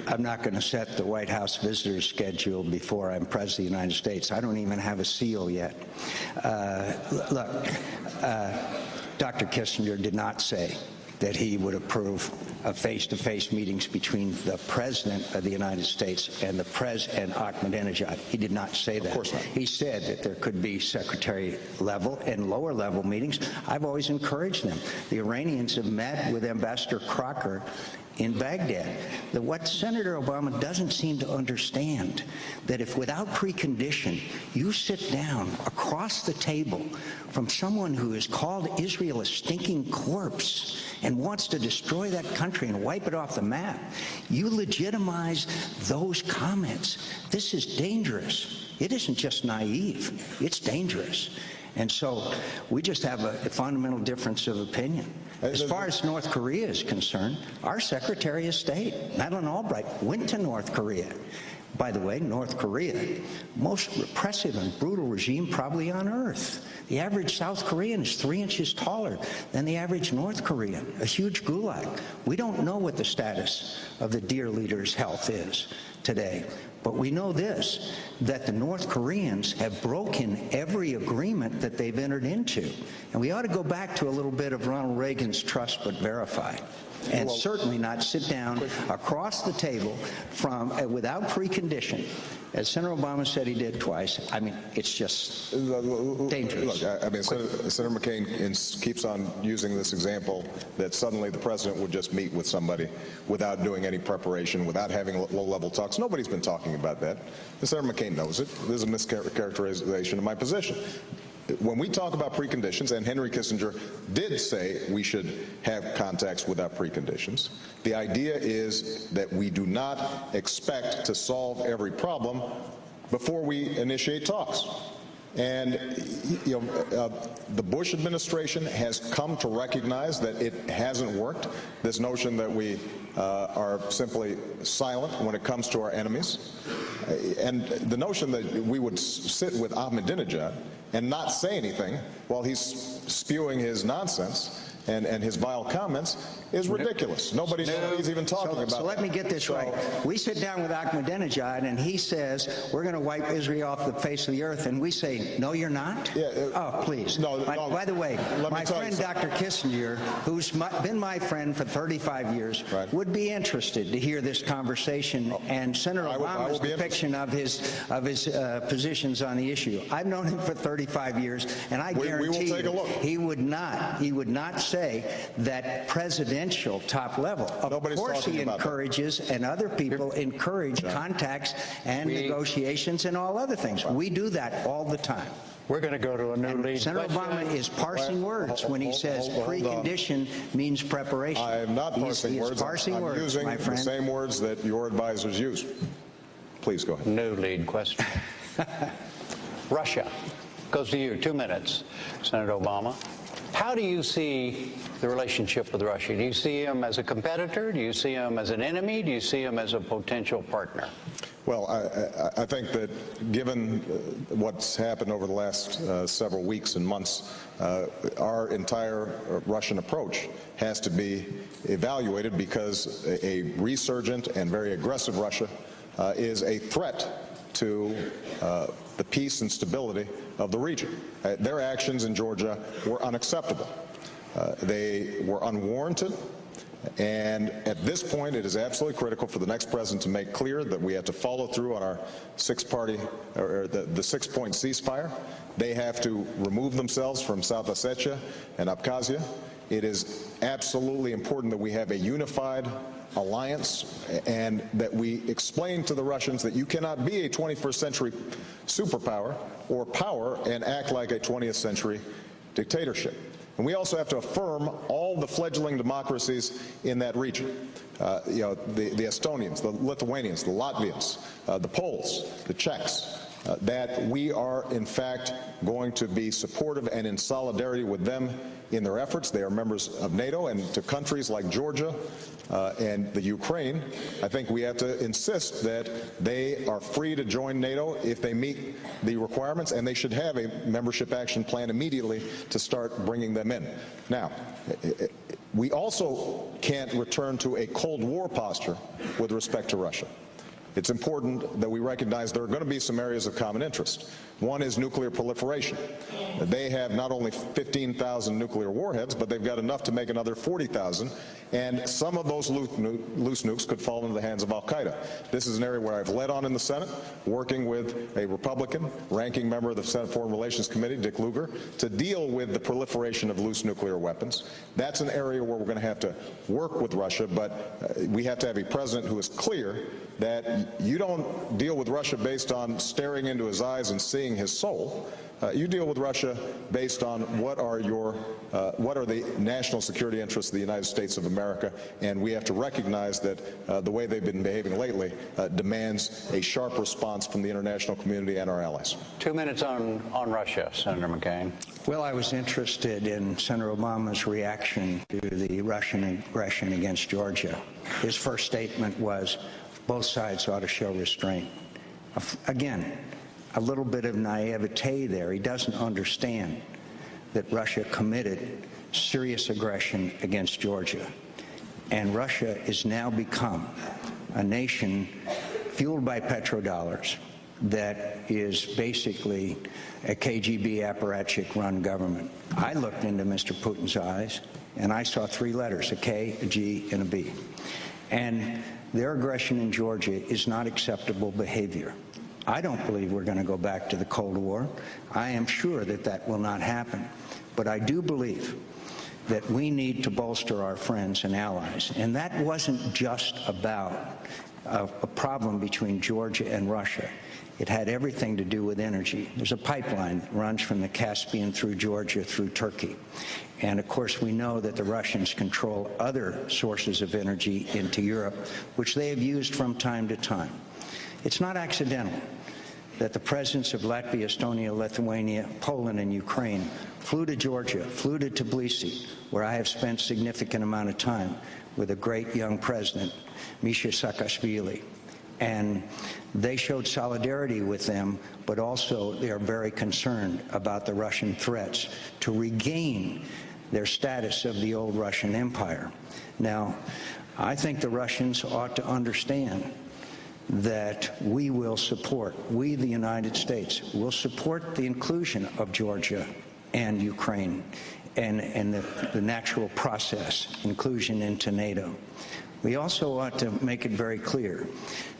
I'm not going to set the White House visitor schedule before I'm President of the United States. I don't even have a seal yet. Look, Dr. Kissinger did not say that he would approve of face-to-face meetings between the President of the United States and the President Ahmadinejad. He did not say that. Of course not. He said that there could be secretary-level and lower-level meetings. I've always encouraged them. The Iranians have met with Ambassador Crocker in Baghdad. What Senator Obama doesn't seem to understand, that if without precondition you sit down across the table from someone who has called Israel a stinking corpse and wants to destroy that country and wipe it off the map, you legitimize those comments. This is dangerous. It isn't just naive, it's dangerous. And so we just have a fundamental difference of opinion. As far as North Korea is concerned, our Secretary of State, Madeleine Albright, went to North Korea. By the way, North Korea, most repressive and brutal regime probably on earth. The average South Korean is 3 inches taller than the average North Korean, a huge gulag. We don't know what the status of the dear leader's health is today. But we know this, that the North Koreans have broken every agreement that they've entered into. And we ought to go back to a little bit of Ronald Reagan's trust but verify. And certainly not sit down across the table from without precondition, as Senator Obama said he did twice. I mean, it's just dangerous. Look, I mean, Senator McCain keeps on using this example that suddenly the president would just meet with somebody without doing any preparation, without having low-level talks. Nobody's been talking about that. And Senator McCain knows it. There's a mischaracterization of my position. When we talk about preconditions, and Henry Kissinger did say we should have contacts without preconditions, the idea is that we do not expect to solve every problem before we initiate talks. And the Bush administration has come to recognize that it hasn't worked. This notion that we are simply silent when it comes to our enemies, and the notion that we would sit with Ahmadinejad and not say anything while he's spewing his nonsense and his vile comments is ridiculous. Nobody's even talking about So let me get this right. We sit down with Ahmadinejad and he says, we're going to wipe Israel off the face of the earth, and we say, no, you're not? Yeah, oh, please. No, by the way, my friend Dr. Kissinger, who's been my friend for 35 years, would be interested to hear this conversation and Senator Obama's depiction of his positions on the issue. I've known him for 35 years, and I guarantee you, he would not say that presidential top level. Of course he encourages, and other people encourage contacts and negotiations and all other things. We do that all the time. We're going to go to a new lead. Senator Obama is parsing words when he says precondition means preparation. I am not parsing words. I'm using the same words that your advisors use. Please go ahead. New lead question. Russia goes to you. 2 minutes, Senator Obama. How do you see the relationship with Russia? Do you see him as a competitor? Do you see him as an enemy? Do you see him as a potential partner? Well, I think that given what's happened over the last several weeks and months, our entire Russian approach has to be evaluated, because a resurgent and very aggressive Russia is a threat to the peace and stability of the region. Their actions in Georgia were unacceptable. They were unwarranted. And at this point, it is absolutely critical for the next president to make clear that we have to follow through on our the 6-point ceasefire. They have to remove themselves from South Ossetia and Abkhazia. It is absolutely important that we have a unified alliance, and that we explain to the Russians that you cannot be a 21st century superpower or power and act like a 20th century dictatorship. And we also have to affirm all the fledgling democracies in that region. The Estonians, the Lithuanians, the Latvians, the Poles, the Czechs, that we are in fact going to be supportive and in solidarity with them in their efforts. They are members of NATO, and to countries like Georgia and the Ukraine, I think we have to insist that they are free to join NATO if they meet the requirements, and they should have a membership action plan immediately to start bringing them in. Now, We also can't return to a Cold War posture with respect to Russia. It's important that we recognize there are going to be some areas of common interest. One is nuclear proliferation. They have not only 15,000 nuclear warheads, but they've got enough to make another 40,000, and some of those loose nukes could fall into the hands of al-Qaeda. This is an area where I've led on in the Senate, working with a Republican ranking member of the Senate Foreign Relations Committee, Dick Lugar, to deal with the proliferation of loose nuclear weapons. That's an area where we're going to have to work with Russia, but we have to have a president who is clear that you don't deal with Russia based on staring into his eyes and seeing his soul. You deal with Russia based on what are the national security interests of the United States of America, and we have to recognize that the way they've been behaving lately demands a sharp response from the international community and our allies. 2 minutes on Russia, Senator McCain. Well, I was interested in Senator Obama's reaction to the Russian aggression against Georgia. His first statement was, both sides ought to show restraint. Again, a little bit of naivete there. He doesn't understand that Russia committed serious aggression against Georgia. And Russia has now become a nation fueled by petrodollars that is basically a KGB apparatchik-run government. I looked into Mr. Putin's eyes, and I saw 3 letters, a K, a G, and a B. And their aggression in Georgia is not acceptable behavior. I don't believe we're going to go back to the Cold War. I am sure that that will not happen. But I do believe that we need to bolster our friends and allies. And that wasn't just about a problem between Georgia and Russia. It had everything to do with energy. There's a pipeline that runs from the Caspian through Georgia through Turkey. And of course, we know that the Russians control other sources of energy into Europe, which they have used from time to time. It's not accidental that the presidents of Latvia, Estonia, Lithuania, Poland, and Ukraine flew to Georgia, flew to Tbilisi, where I have spent significant amount of time with a great young president, Mississipi. And they showed solidarity with them, but also they are very concerned about the Russian threats to regain their status of the old Russian Empire. Now, I think the Russians ought to understand that we will support, we the United States, will support the inclusion of Georgia and Ukraine and the natural process, inclusion into NATO. We also ought to make it very clear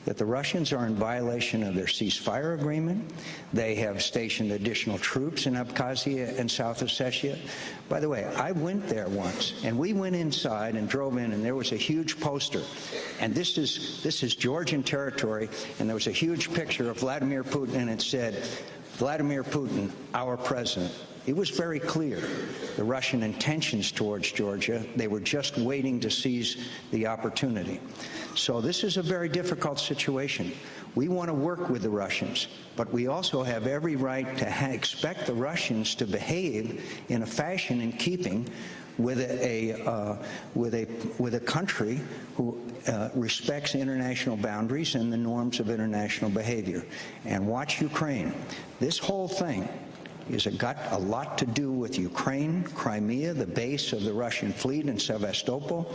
that the Russians are in violation of their ceasefire agreement. They have stationed additional troops in Abkhazia and South Ossetia. By the way, I went there once, and we went inside and drove in, and there was a huge poster. And this is Georgian territory, and there was a huge picture of Vladimir Putin, and it said, Vladimir Putin, our president. It was very clear, the Russian intentions towards Georgia. They were just waiting to seize the opportunity. So this is a very difficult situation. We want to work with the Russians, but we also have every right to expect the Russians to behave in a fashion in keeping with a country who respects international boundaries and the norms of international behavior. And watch Ukraine. This whole thing got a lot to do with Ukraine, Crimea, the base of the Russian fleet in Sevastopol,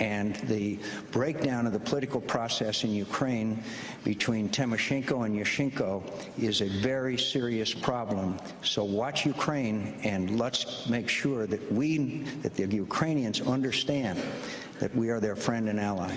and the breakdown of the political process in Ukraine between Tymoshenko and Yushchenko is a very serious problem. So watch Ukraine, and let's make sure that the Ukrainians understand that we are their friend and ally.